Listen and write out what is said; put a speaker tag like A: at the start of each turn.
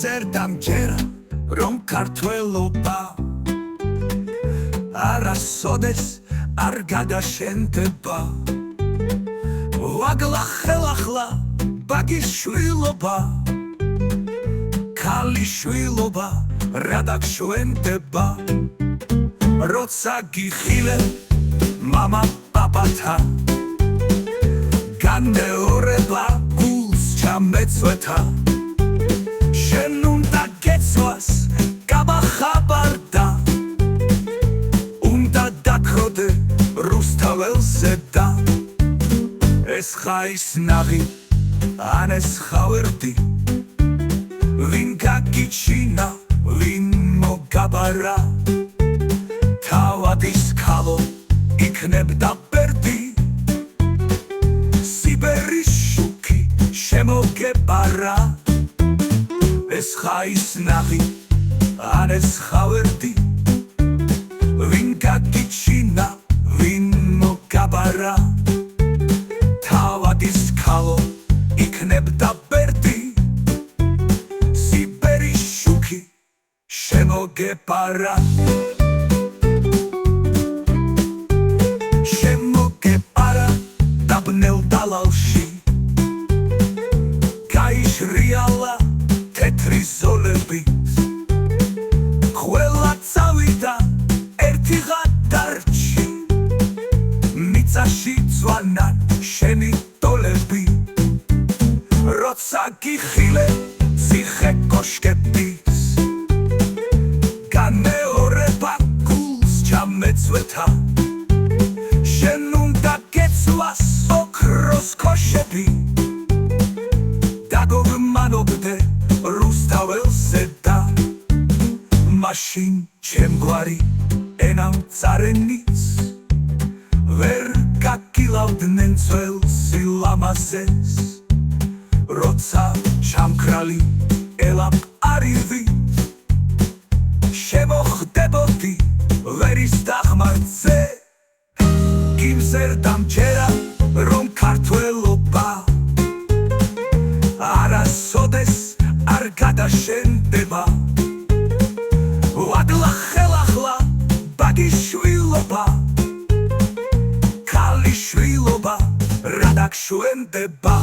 A: ser damჯერა რომ ქართველობა არასოდეს არ გადაშენდება ვაგლახელახლა ბაგიშვილობა ქალიშვილობა რა დაგშვენდება როცა გიხილე მამა პაპათან განმეორება გულს ჩამეწვეთა შენ უნდა გეცვას გამახაბარდა უნდა დაქროდე რუსთაველზე და ეს ხაის ნაღი ან ეს ხავერდი ვინ გაგიჩინა ვინ მოგაბარა თავადის ქალო იქნებდა ბერდი სიბერის შუქი შემოგებარა ეს ხაის ნაღი ან ეს ხავერდი ვინ გაგიჩინა ვინ მოგაბარა თავადის ქალო იქნებდა ბერდი სიბერის შუქი შემოგებარა შემოგებარა დაბნელ დალალში გაიშრიალა თეთრი ზოლებით ყველა წავიდა ერთი ღადარჩი მიწაში ძვანან შენი დოლები როცა გიხილე ციხე კოშკების განმეორება გულს ჩამეწვეთა შენ უნდა გეცვას ოქროს ქოშები დაგოგმანობდე რუსთაველზე და მაშინ ჩემგვარი ენამ წარენიც ვერ გაგილავდნენ ძველ სილამაზეს როცა ჩამქრალი ელაპარივი შემოხდებოდი ვერის დაღმართზე გიმზერდამჯერა რომ ქართველობა არასოდეს არ გადაშენდება ვადლახელახლა ბაგიშვილობა ქალიშვილობა რა დაგშვენდება